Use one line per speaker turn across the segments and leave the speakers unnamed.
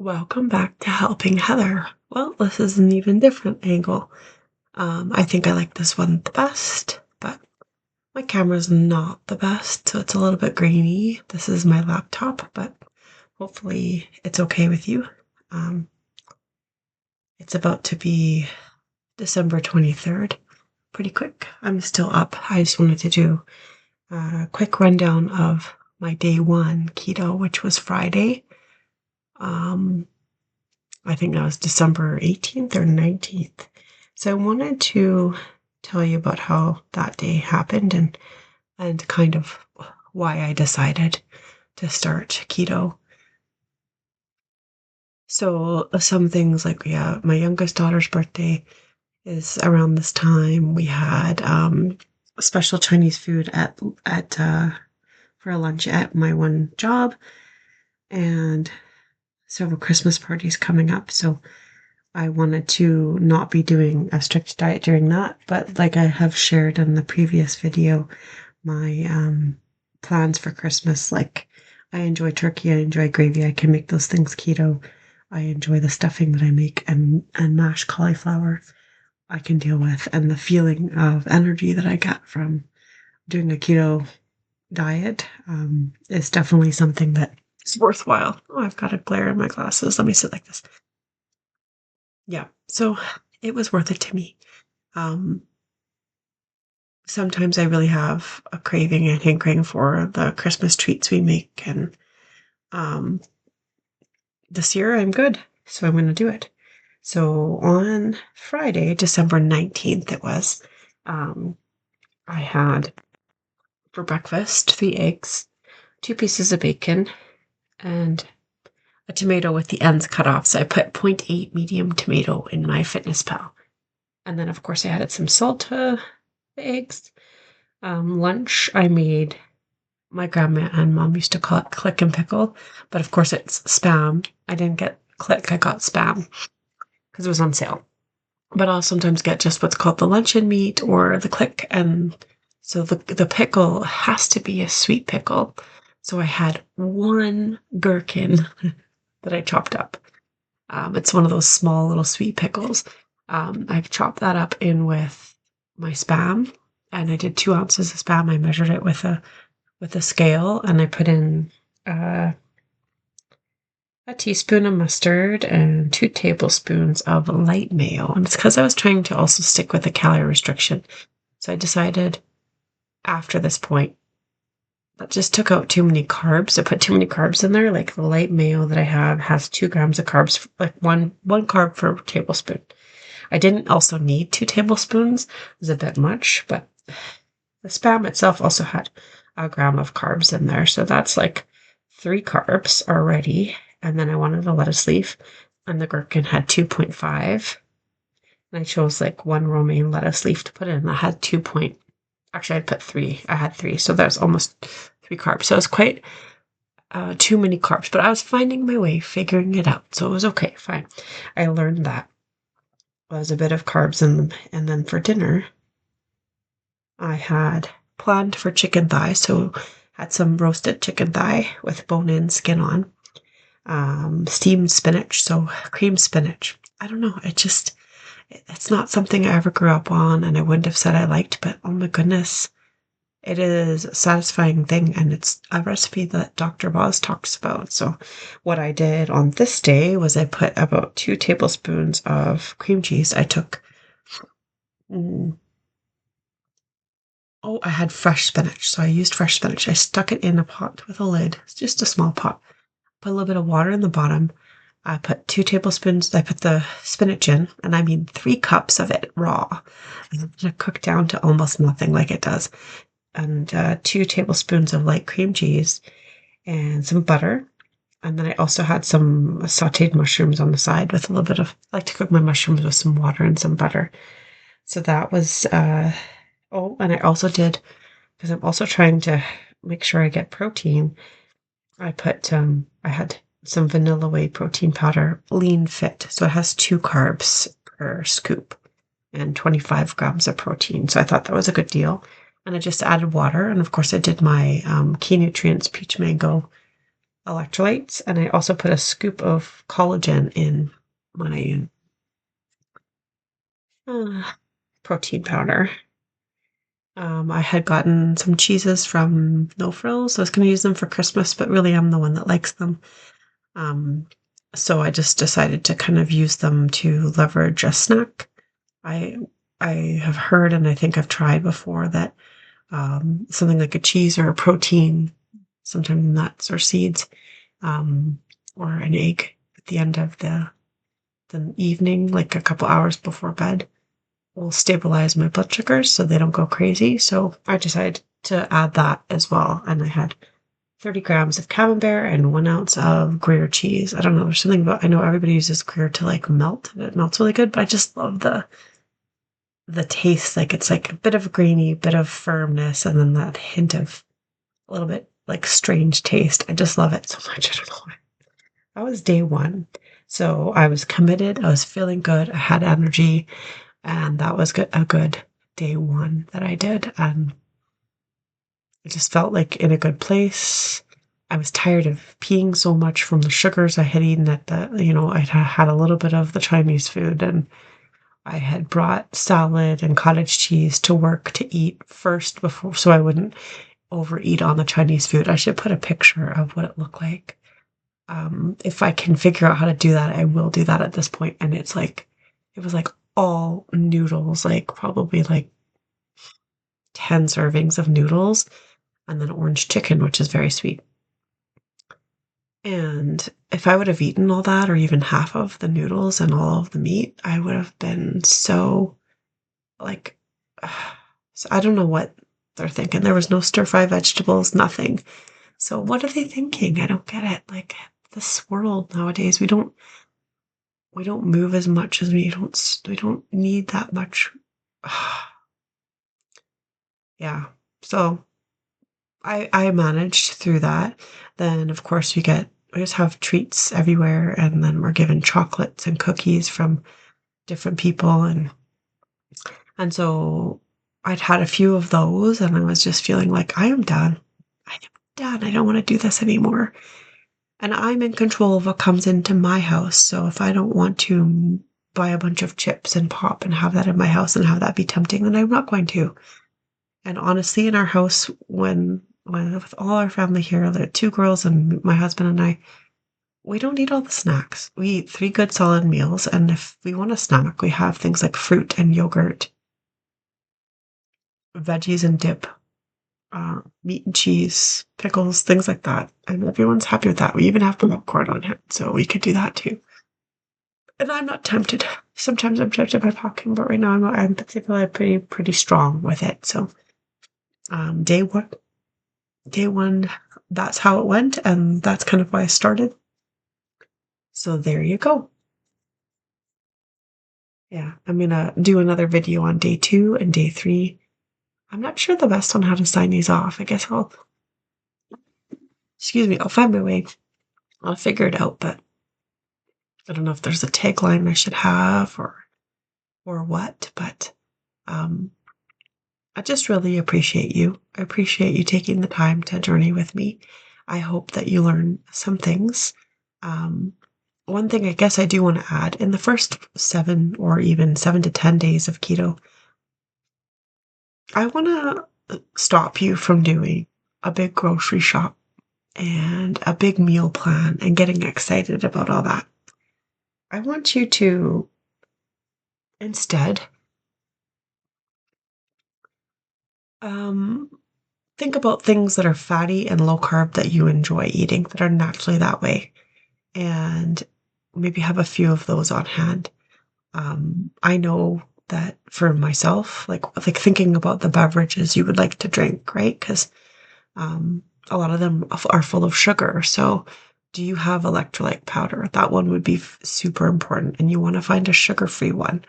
Welcome back to Helping Heather. Well, this is an even different angle. I think I like this one the best, but my camera's not the best, so it's a little bit grainy. This is my laptop, but hopefully it's okay with you. Um, it's about to be December 23rd. Pretty quick. I'm still up. I just wanted to do a quick rundown of my day one keto, which was Friday. I think that was December 18th or 19th. So I wanted to tell you about how that day happened and kind of why I decided to start keto. So some things like, yeah, my youngest daughter's birthday is around this time. We had special Chinese food at for lunch at my one job, and several Christmas parties coming up. So I wanted to not be doing a strict diet during that, but like I have shared in the previous video, my plans for Christmas, like I enjoy turkey, I enjoy gravy, I can make those things keto. I enjoy the stuffing that I make and mashed cauliflower I can deal with, and the feeling of energy that I get from doing a keto diet is definitely something that is worthwhile. Oh, I've got a glare in my glasses. Let me sit like this. Yeah, so it was worth it to me. Um, Sometimes I really have a craving and hankering for the Christmas treats we make, and um, this year I'm good, so I'm going to do it. So on Friday, December 19th, it was, um, I had for breakfast 3 eggs, 2 pieces of bacon, and a tomato with the ends cut off. So I put 0.8 medium tomato in my Fitness Pal. And then, of course, I added some salt to the eggs. Lunch, I made, my grandma and mom used to call it click and pickle, but of course it's spam. I didn't get click, I got spam because it was on sale. But I'll sometimes get just what's called the luncheon meat or the click, and so the pickle has to be a sweet pickle. So I had one gherkin that I chopped up. It's one of those small little sweet pickles. I've chopped that up in with my spam, and I did 2 ounces of spam. I measured it with a scale, and I put in a teaspoon of mustard and 2 tablespoons of light mayo. And it's because I was trying to also stick with a calorie restriction. So I decided after this point that just took out too many carbs. I put too many carbs in there. Like the light mayo that I have has 2 grams of carbs, like one carb per tablespoon. I didn't also need 2 tablespoons. It was a bit much, but the spam itself also had a gram of carbs in there. So that's like 3 carbs already. And then I wanted a lettuce leaf, and the gherkin had 2.5. And I chose like one romaine lettuce leaf to put in. I had 2 point, actually I'd put 3. I had 3. So that's almost 3 carbs. So it was quite too many carbs, but I was finding my way, figuring it out. So it was okay, fine. I learned that. There was a bit of carbs in them. And then for dinner, I had planned for chicken thigh. So had some roasted chicken thigh with bone-in skin on. Steamed spinach, so cream spinach. I don't know. It's not something I ever grew up on, and I wouldn't have said I liked, but oh my goodness, it is a satisfying thing, and it's a recipe that Dr. Boz talks about. So what I did on this day was I put about 2 tablespoons of cream cheese. I took, I had fresh spinach, so I used fresh spinach. I stuck it in a pot with a lid. It's just a small pot. Put a little bit of water in the bottom. I put 2 tablespoons. I put the spinach in, and I mean 3 cups of it raw. And it cooked down to almost nothing like it does. And 2 tablespoons of light cream cheese and some butter. And then I also had some sauteed mushrooms on the side with a little bit of, I like to cook my mushrooms with some water and some butter. So that was, and I also did, because I'm also trying to make sure I get protein, I put, I had some vanilla whey protein powder, lean fit. So it has 2 carbs per scoop and 25 grams of protein. So I thought that was a good deal. And I just added water. And of course, I did my Key Nutrients Peach Mango electrolytes, and I also put a scoop of collagen in my uh, protein powder. I had gotten some cheeses from No Frills. I was going to use them for Christmas, but really I'm the one that likes them. Um, so I just decided to kind of use them to leverage a snack. I I have heard and I think I've tried before that something like a cheese or a protein, sometimes nuts or seeds, um, or an egg at the end of the evening, like a couple hours before bed, will stabilize my blood sugars so they don't go crazy. So I decided to add that as well. And I had 30 grams of camembert and 1 ounce of Gruyere cheese. I don't know, there's something about, I know everybody uses Gruyere to like melt, and it melts really good, but I just love the taste. Like it's like a bit of grainy, bit of firmness, and then that hint of a little bit like strange taste. I just love it so much. I don't know why. That was day one. So I was committed. I was feeling good. I had energy. And that was a good day one that I did. And I just felt like in a good place. I was tired of peeing so much from the sugars I had eaten at I had a little bit of the Chinese food, and I had brought salad and cottage cheese to work to eat first before, so I wouldn't overeat on the Chinese food. I should put a picture of what it looked like. If I can figure out how to do that, I will do that at this point. And it was like all noodles, like probably like 10 servings of noodles, and then orange chicken, which is very sweet. And if I would have eaten all that, or even half of the noodles and all of the meat, I would have been so like, so I don't know what they're thinking. There was no stir fry vegetables, nothing. So what are they thinking? I don't get it. Like this world nowadays, we don't move as much as we don't need that much. Yeah. So I managed through that. Then of course we just have treats everywhere, and then we're given chocolates and cookies from different people, and so I'd had a few of those, and I was just feeling like I am done. I am done. I don't want to do this anymore. And I'm in control of what comes into my house. So if I don't want to buy a bunch of chips and pop and have that in my house and have that be tempting, then I'm not going to. And honestly, in our house, when with all our family here, the two girls and my husband and I, we don't eat all the snacks. We eat three good solid meals, and if we want a snack, we have things like fruit and yogurt, veggies and dip, meat and cheese, pickles, things like that. And everyone's happy with that. We even have popcorn on hand, so we could do that too. And I'm not tempted. Sometimes I'm tempted by popcorn, but right now I'm particularly pretty strong with it. So um, day one, day one, that's how it went, and that's kind of why I started. So there you go. Yeah, I'm gonna do another video on day two and day three. I'm not sure the best on how to sign these off. I guess excuse me, I'll find my way. I'll figure it out, but I don't know if there's a tagline I should have or what, but um, I just really appreciate you. I appreciate you taking the time to journey with me. I hope that you learn some things. Um, One thing I guess I do want to add, in the first 7 to 10 days of keto, I want to stop you from doing a big grocery shop and a big meal plan and getting excited about all that. I want you to instead um, think about things that are fatty and low carb that you enjoy eating, that are naturally that way, and maybe have a few of those on hand. I know that for myself, like thinking about the beverages you would like to drink, right? Because a lot of them are full of sugar. So, do you have electrolyte powder? That one would be super important, and you want to find a sugar-free one.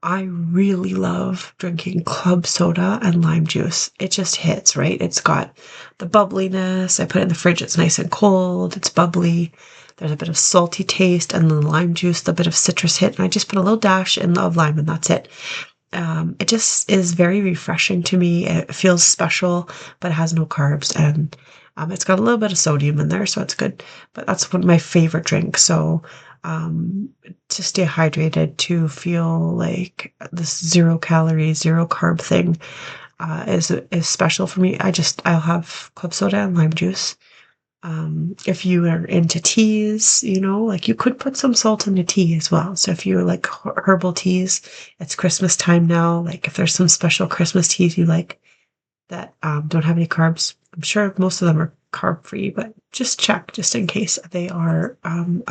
I really love drinking club soda and lime juice. It just hits, right? It's got the bubbliness. I put it in the fridge. It's nice and cold. It's bubbly. There's a bit of salty taste, and then the lime juice, the bit of citrus hit. And I just put a little dash in of lime, and that's it. It just is very refreshing to me. It feels special, but it has no carbs. And It's got a little bit of sodium in there, so it's good. But that's one of my favorite drinks. So to stay hydrated, to feel like this zero calorie, zero carb thing is special for me. I'll have club soda and lime juice. If you are into teas, like you could put some salt in the tea as well. So if you like herbal teas, it's Christmas time now. Like if there's some special Christmas teas you like that don't have any carbs, I'm sure most of them are carb free, but just check just in case. They are an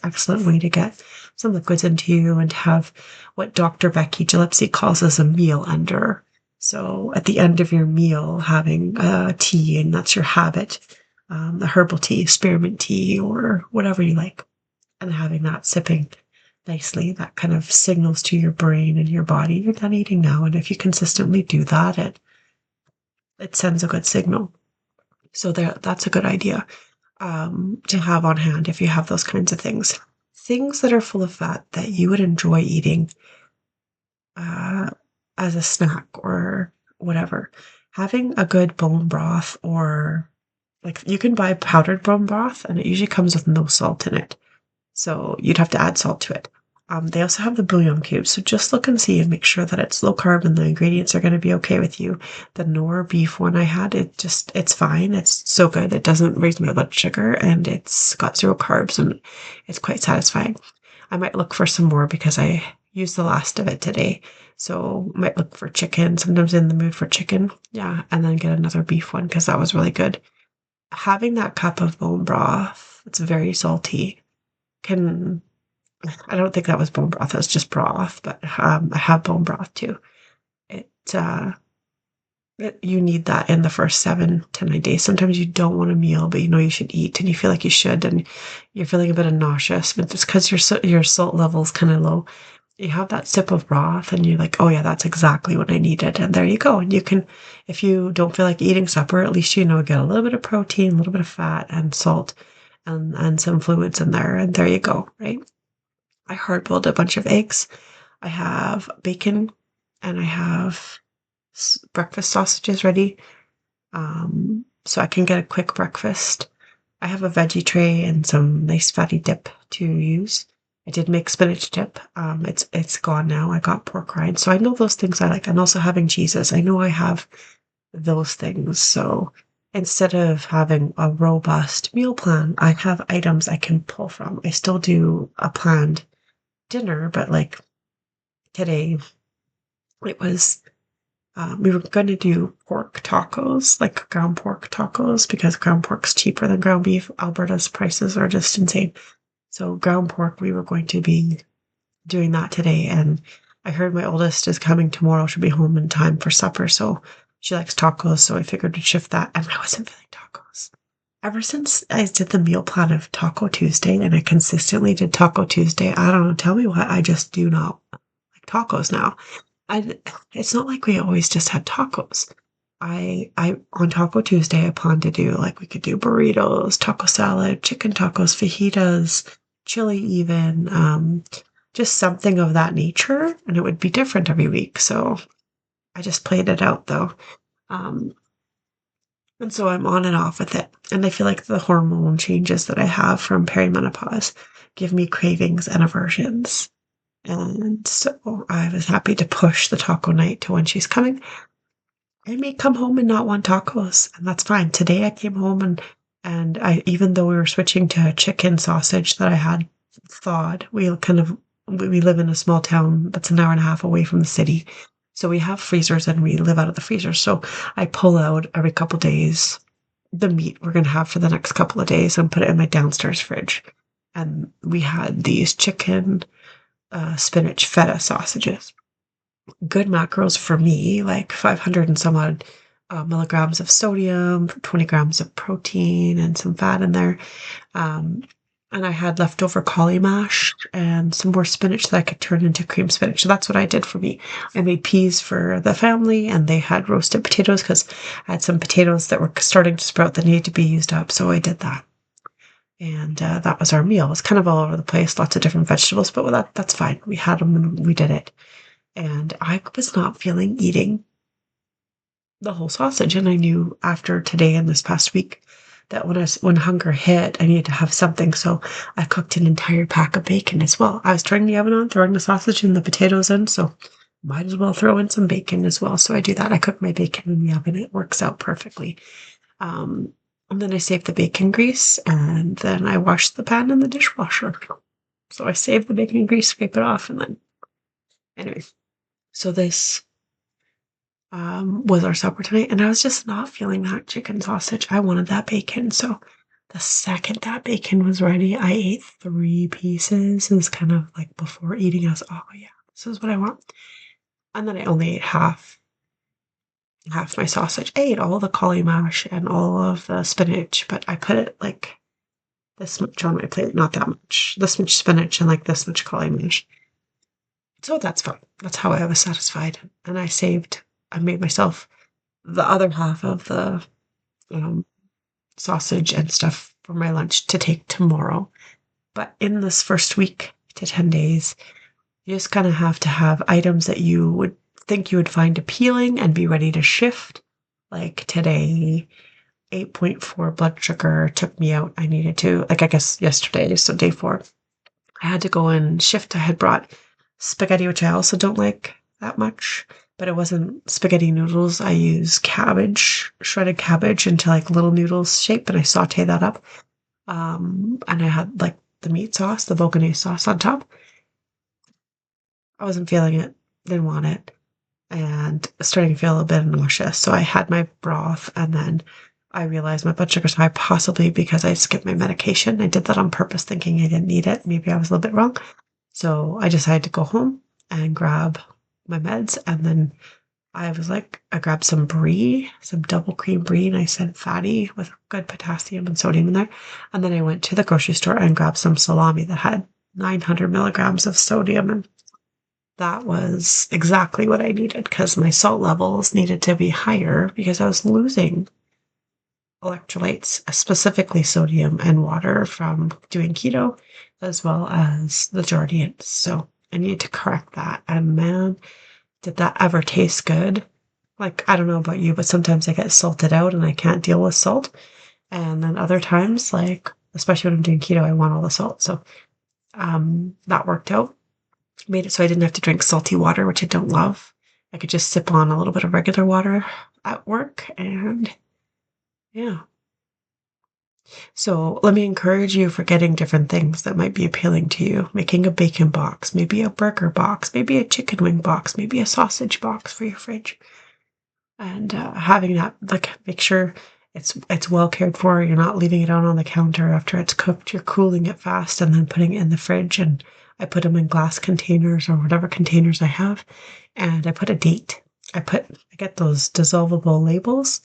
excellent way to get some liquids into you and to have what Dr. Becky Gillespie calls as a meal ender. So at the end of your meal, having tea, and that's your habit, a herbal tea, spearmint tea, or whatever you like, and having that sipping nicely, that kind of signals to your brain and your body, you're done eating now. And if you consistently do that, it sends a good signal. So that's a good idea to have on hand if you have those kinds of things. Things that are full of fat that you would enjoy eating uh, as a snack or whatever. Having a good bone broth, or like you can buy powdered bone broth and it usually comes with no salt in it. So you'd have to add salt to it. They also have the bouillon cubes. So just look and see and make sure that it's low carb and the ingredients are going to be okay with you. The Nor beef one I had, it's fine. It's so good. It doesn't raise my blood sugar and it's got zero carbs and it's quite satisfying. I might look for some more because I used the last of it today. So might look for chicken, sometimes in the mood for chicken. Yeah. And then get another beef one because that was really good. Having that cup of bone broth, it's very salty, can I don't think that was bone broth, it was just broth, but I have bone broth too. It, you need that in the first 7 to 9 days. Sometimes you don't want a meal, but you know you should eat and you feel like you should, and you're feeling a bit of nauseous, but it's because your salt level's kind of low. You have that sip of broth and you're like, oh yeah, that's exactly what I needed. And there you go. And you can, if you don't feel like eating supper, at least get a little bit of protein, a little bit of fat and salt and some fluids in there. And there you go, right? I hard boiled a bunch of eggs. I have bacon and I have breakfast sausages ready. So I can get a quick breakfast. I have a veggie tray and some nice fatty dip to use. I did make spinach dip. It's gone now. I got pork rind. So I know those things I like. And also having cheeses. I know I have those things. So instead of having a robust meal plan, I have items I can pull from. I still do a planned dinner, but like today, it was we were going to do pork tacos, like ground pork tacos, because ground pork's cheaper than ground beef. Alberta's prices are just insane. So ground pork, we were going to be doing that today, and I heard my oldest is coming tomorrow. She'll be home in time for supper, so she likes tacos. So I figured to shift that, and I wasn't feeling tacos. Ever since I did the meal plan of Taco Tuesday, and I consistently did Taco Tuesday, I don't know, tell me what, I just do not like tacos now. I It's not like we always just had tacos. I on Taco Tuesday I planned to do, like, we could do burritos, taco salad, chicken tacos, fajitas, chili even, just something of that nature, and it would be different every week. So I just played it out though. Um, and so I'm on and off with it. And I feel like the hormone changes that I have from perimenopause give me cravings and aversions. And so I was happy to push the taco night to when she's coming. I may come home and not want tacos, and that's fine. Today I came home and I, even though we were switching to chicken sausage that I had thawed, we live in a small town that's an hour and a half away from the city. So we have freezers and we live out of the freezer. So I pull out every couple days the meat we're going to have for the next couple of days and put it in my downstairs fridge. And we had these chicken spinach feta sausages. Good macros for me, like 500 and some odd milligrams of sodium, 20 grams of protein, and some fat in there. Um, and I had leftover cauli mash and some more spinach that I could turn into cream spinach. So that's what I did for me. I made peas for the family, and they had roasted potatoes because I had some potatoes that were starting to sprout that needed to be used up. So I did that. And that was our meal. It was kind of all over the place, lots of different vegetables, but that's fine. We had them and we did it. And I was not feeling eating the whole sausage. And I knew after today and this past week that when hunger hit, I needed to have something. So I cooked an entire pack of bacon as well. I was turning the oven on, throwing the sausage and the potatoes in, so might as well throw in some bacon as well. So I do that. I cook my bacon in the oven. It works out perfectly. Um, and then I save the bacon grease, and then I wash the pan in the dishwasher. So I save the bacon grease, scrape it off, and then anyway. So this was our supper tonight, and I was just not feeling that chicken sausage. I wanted that bacon. So the second that bacon was ready, I ate 3 pieces. It was kind of like before eating, I was, oh yeah, this is what I want. And then I only ate half my sausage. I ate all the cauli mash and all of the spinach, but I put it like this much on my plate, not that much. This much spinach and like this much cauli mash. So that's fine. That's how I was satisfied. And I made myself the other half of the um, sausage and stuff for my lunch to take tomorrow. But in this first week to 10 days, you just kind of have to have items that you would think you would find appealing and be ready to shift. Like today, 8.4 blood sugar took me out. I needed to, like, I guess yesterday, so day 4, I had to go and shift. I had brought spaghetti, which I also don't like that much, but it wasn't spaghetti noodles. I use cabbage, shredded cabbage into like little noodles shape, and I saute that up. And I had like the meat sauce, the bolognese sauce on top. I wasn't feeling it, didn't want it, and starting to feel a bit nauseous. So I had my broth, and then I realized my blood sugar's high, possibly because I skipped my medication. I did that on purpose, thinking I didn't need it. Maybe I was a little bit wrong. So I decided to go home and grab my meds, and then I grabbed some brie, some double cream brie, nice and fatty with good potassium and sodium in there. And then I went to the grocery store and grabbed some salami that had 900 milligrams of sodium, and that was exactly what I needed because my salt levels needed to be higher because I was losing electrolytes, specifically sodium and water from doing keto, as well as the Jardiance. So I needed to correct that. And man, did that ever taste good? Like, I don't know about you, but sometimes I get salted out and I can't deal with salt. And then other times, like, especially when I'm doing keto, I want all the salt. So that worked out. Made it so I didn't have to drink salty water, which I don't love. I could just sip on a little bit of regular water at work, and yeah. So let me encourage you for getting different things that might be appealing to you. Making a bacon box, maybe a burger box, maybe a chicken wing box, maybe a sausage box for your fridge. And having that, like, make sure it's well cared for. You're not leaving it out on the counter after it's cooked. You're cooling it fast and then putting it in the fridge. And I put them in glass containers or whatever containers I have. And I put a date. I get those dissolvable labels,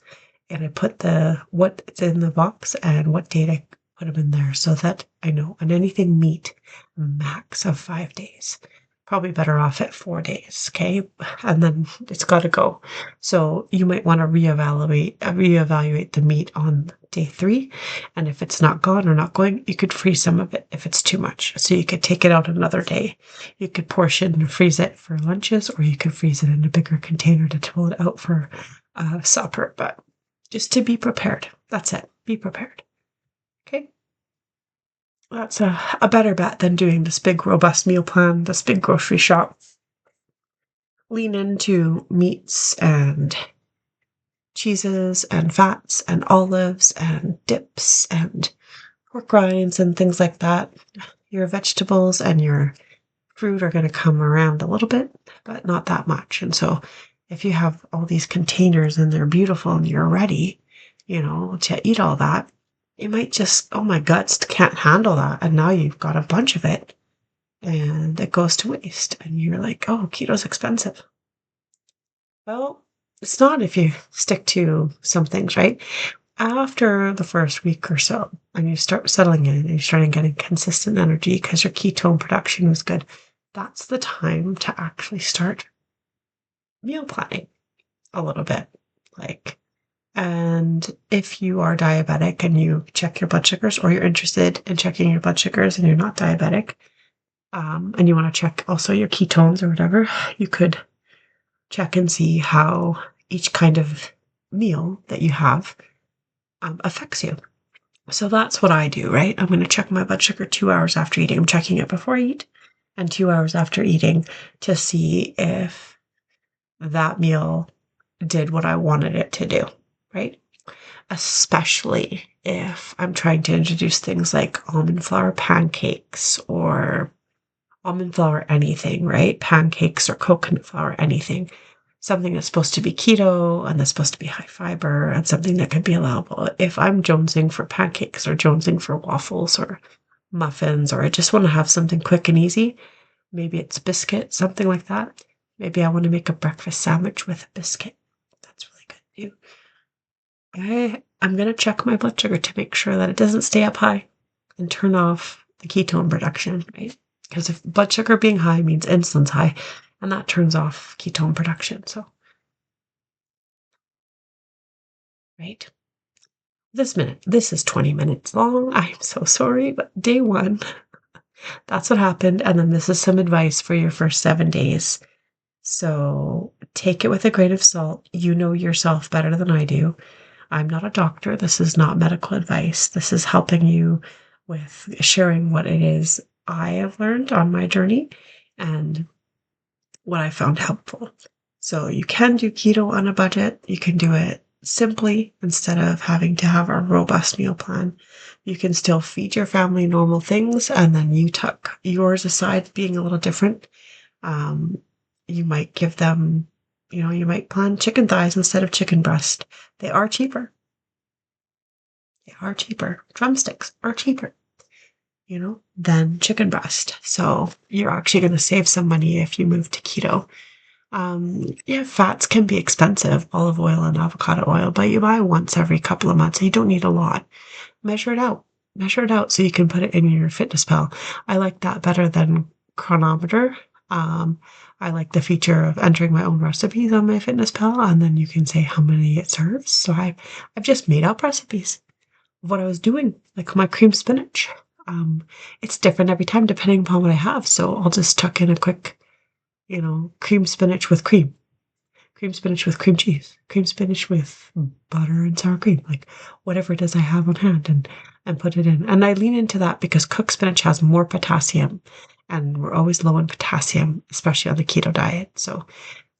and I put what's in the box and what date I put them in there so that I know. And anything meat, max of 5 days. Probably better off at 4 days, okay? And then it's got to go. So you might want to reevaluate the meat on day 3. And if it's not gone or not going, you could freeze some of it if it's too much. So you could take it out another day. You could portion and freeze it for lunches, or you could freeze it in a bigger container to pull it out for supper. But just to be prepared. That's it. Be prepared. Okay? That's a better bet than doing this big, robust meal plan, this big grocery shop. Lean into meats and cheeses and fats and olives and dips and pork rinds and things like that. Your vegetables and your fruit are going to come around a little bit, but not that much. And so if you have all these containers and they're beautiful and you're ready, to eat all that, you might just, oh, my guts can't handle that. And now you've got a bunch of it and it goes to waste. And you're like, oh, keto's expensive. Well, it's not if you stick to some things, right? After the first week or so, and you start settling in and you're starting getting consistent energy because your ketone production is good, that's the time to actually start meal planning a little bit. And if you are diabetic and you check your blood sugars, or you're interested in checking your blood sugars and you're not diabetic, and you want to check also your ketones or whatever, you could check and see how each kind of meal that you have affects you. So that's what I do, right? I'm going to check my blood sugar 2 hours after eating. I'm checking it before I eat and 2 hours after eating to see if that meal did what I wanted it to do, right? Especially if I'm trying to introduce things like almond flour pancakes or almond flour anything, right? Pancakes or coconut flour, anything. Something that's supposed to be keto and that's supposed to be high fiber and something that could be allowable. If I'm jonesing for pancakes or jonesing for waffles or muffins, or I just want to have something quick and easy, maybe it's biscuit, something like that. Maybe I want to make a breakfast sandwich with a biscuit. That's really good too. I'm going to check my blood sugar to make sure that it doesn't stay up high and turn off the ketone production, right? Because if blood sugar being high means insulin's high, and that turns off ketone production. So, right. This is 20 minutes long. I'm so sorry, but day one, that's what happened. And then this is some advice for your first 7 days. So take it with a grain of salt. You know yourself better than I do. I'm not a doctor. This is not medical advice. This is helping you with sharing what it is I have learned on my journey and what I found helpful. So you can do keto on a budget. You can do it simply instead of having to have a robust meal plan. You can still feed your family normal things, and then you tuck yours aside, being a little different. Um, you might give them, you might plan chicken thighs instead of chicken breast. They are cheaper. They are cheaper. Drumsticks are cheaper, than chicken breast. So you're actually going to save some money if you move to keto. Yeah, fats can be expensive, olive oil and avocado oil, but you buy once every couple of months and you don't need a lot. Measure it out. Measure it out so you can put it in your fitness pal. I like that better than chronometer. I like the feature of entering my own recipes on my fitness pal, and then you can say how many it serves. So I've just made up recipes of what I was doing, like my cream spinach. It's different every time depending upon what I have. So I'll just tuck in a quick, cream spinach with cream spinach with cream cheese, cream spinach with butter and sour cream, like whatever it is I have on hand, and put it in. And I lean into that because cooked spinach has more potassium, and we're always low on potassium, especially on the keto diet. So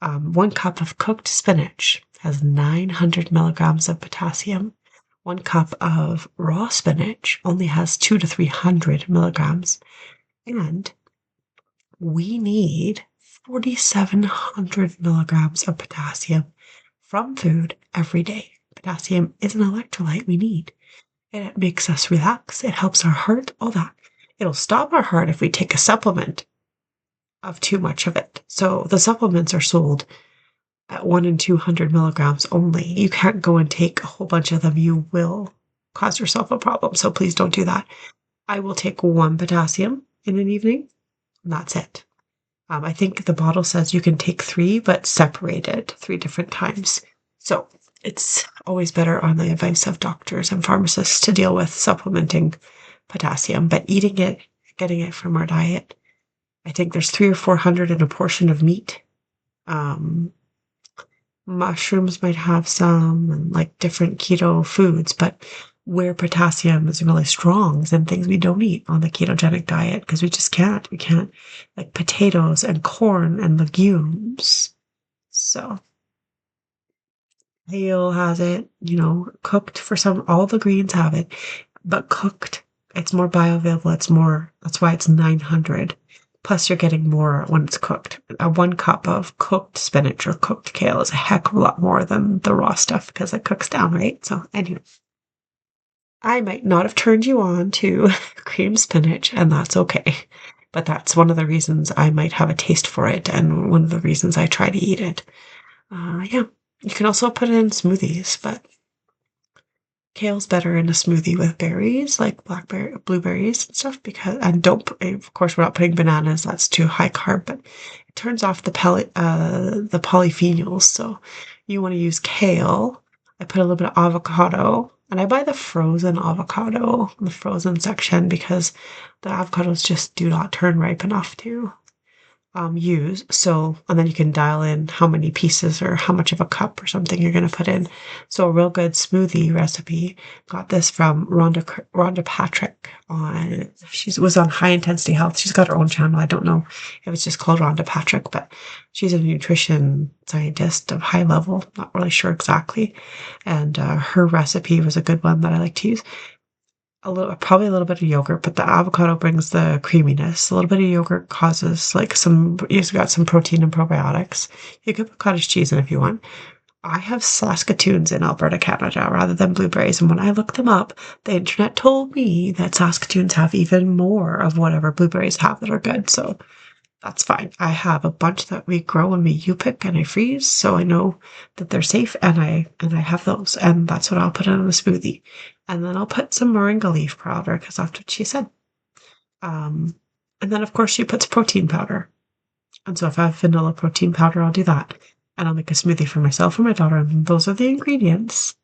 1 cup of cooked spinach has 900 milligrams of potassium. 1 cup of raw spinach only has 200 to 300 milligrams. And we need 4,700 milligrams of potassium from food every day. Potassium is an electrolyte we need. And it makes us relax. It helps our heart, all that. It'll stop our heart if we take a supplement of too much of it. So the supplements are sold at 1 and 200 milligrams only. You can't go and take a whole bunch of them. You will cause yourself a problem. So please don't do that. I will take 1 potassium in an evening, and that's it. I think the bottle says you can take 3, but separated 3 different times. So it's always better on the advice of doctors and pharmacists to deal with supplementing potassium, but eating it, getting it from our diet. I think there's 300 or 400 in a portion of meat. Mushrooms might have some, and like different keto foods, but where potassium is really strong is in things we don't eat on the ketogenic diet because we just can't. We can't, like potatoes and corn and legumes. So kale has it, cooked for some, all the greens have it, but cooked, it's more bioavailable. That's why it's 900. Plus, you're getting more when it's cooked. A 1 cup of cooked spinach or cooked kale is a heck of a lot more than the raw stuff because it cooks down, right? So, anyway, I might not have turned you on to cream spinach, and that's okay. But that's one of the reasons I might have a taste for it, and one of the reasons I try to eat it. Yeah, you can also put it in smoothies, but kale's better in a smoothie with berries like blackberry, blueberries and stuff and don't, of course, we're not putting bananas. That's too high carb, but it turns off the the polyphenols. So you want to use kale. I put a little bit of avocado, and I buy the frozen avocado in the frozen section because the avocados just do not turn ripe enough to use. So, and then you can dial in how many pieces or how much of a cup or something you're going to put in. So, a real good smoothie recipe. Got this from Rhonda Patrick on. She was on High Intensity Health. She's got her own channel. I don't know if it's just called Rhonda Patrick, but she's a nutrition scientist of high level. Not really sure exactly. And her recipe was a good one that I like to use. Probably a little bit of yogurt, but the avocado brings the creaminess. A little bit of yogurt causes like you've got some protein and probiotics. You could put cottage cheese in if you want. I have Saskatoons in Alberta, Canada, rather than blueberries. And when I looked them up, the internet told me that Saskatoons have even more of whatever blueberries have that are good. So that's fine. I have a bunch that we grow and we U-pick and I freeze, so I know that they're safe, and I have those, and that's what I'll put in a smoothie. And then I'll put some moringa leaf powder because that's what she said. Um, and then of course she puts protein powder. And so if I have vanilla protein powder, I'll do that. And I'll make a smoothie for myself and my daughter. And those are the ingredients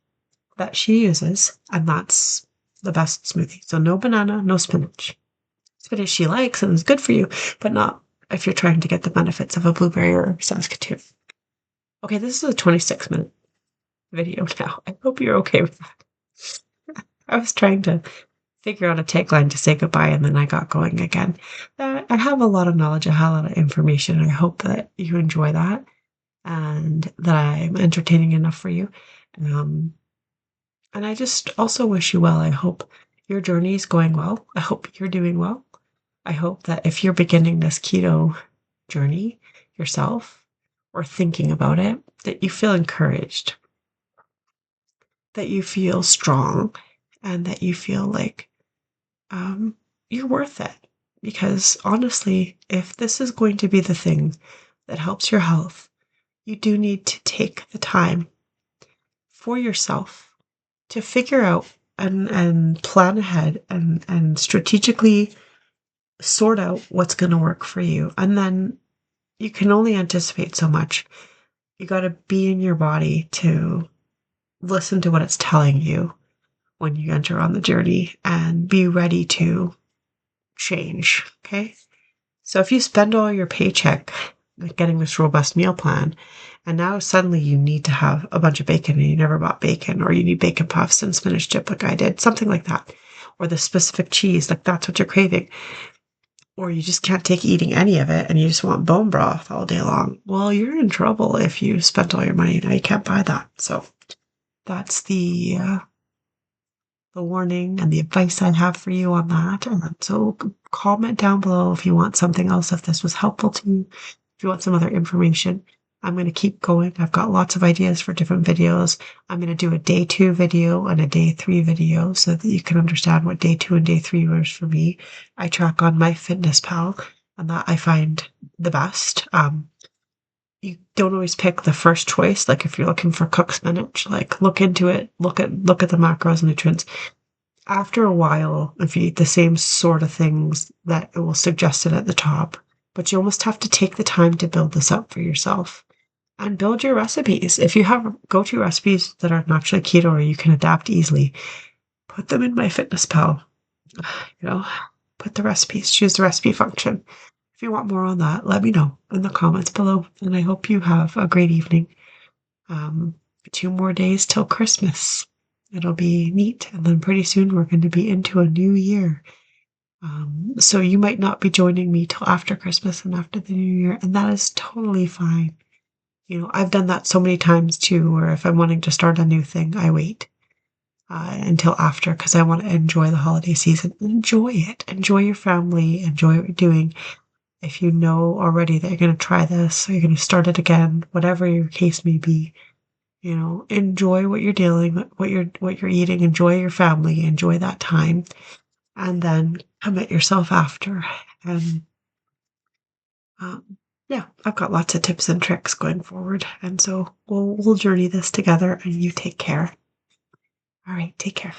that she uses, and that's the best smoothie. So no banana, no spinach. Spinach she likes and is good for you, but not if you're trying to get the benefits of a blueberry or Saskatoon. Okay, this is a 26-minute video now. I hope you're okay with that. I was trying to figure out a tagline to say goodbye, and then I got going again. I have a lot of knowledge, I have a lot of information. I hope that you enjoy that and that I'm entertaining enough for you. Um, and I just also wish you well. I hope your journey is going well. I hope you're doing well. I hope that if you're beginning this keto journey yourself or thinking about it, that you feel encouraged, that you feel strong, and that you feel like you're worth it. Because honestly, if this is going to be the thing that helps your health, you do need to take the time for yourself to figure out and plan ahead and strategically sort out what's going to work for you. And then you can only anticipate so much. You got to be in your body to listen to what it's telling you when you enter on the journey and be ready to change. Okay. So if you spend all your paycheck getting this robust meal plan, and now suddenly you need to have a bunch of bacon and you never bought bacon, or you need bacon puffs and spinach dip like I did, something like that, or the specific cheese, like that's what you're craving, or you just can't take eating any of it and you just want bone broth all day long. Well, you're in trouble if you spent all your money. Now you can't buy that. So that's the warning and the advice I have for you on that. And so comment down below if you want something else, if this was helpful to you, if you want some other information. I'm going to keep going. I've got lots of ideas for different videos. I'm going to do a day 2 video and a day 3 video so that you can understand what day 2 and day 3 was for me. I track on MyFitnessPal, and that I find the best. You don't always pick the first choice. Like if you're looking for cooked spinach, like look into it, look at the macros and nutrients. After a while, if you eat the same sort of things, that it will suggest it at the top. But you almost have to take the time to build this up for yourself and build your recipes. If you have go-to recipes that are naturally keto or you can adapt easily, put them in MyFitnessPal. You know, put the recipes, choose the recipe function. If you want more on that, let me know in the comments below. And I hope you have a great evening. 2 more days till Christmas. It'll be neat. And then pretty soon we're going to be into a new year. So you might not be joining me till after Christmas and after the new year. And that is totally fine. You know, I've done that so many times too, where if I'm wanting to start a new thing, I wait until after because I want to enjoy the holiday season. Enjoy it. Enjoy your family. Enjoy what you're doing. If you know already that you're going to try this or you're going to start it again, whatever your case may be, you know, enjoy what you're dealing, what you're eating, enjoy your family, enjoy that time, and then commit yourself after. And um, yeah, I've got lots of tips and tricks going forward, and so we'll journey this together. And you take care. All right, take care.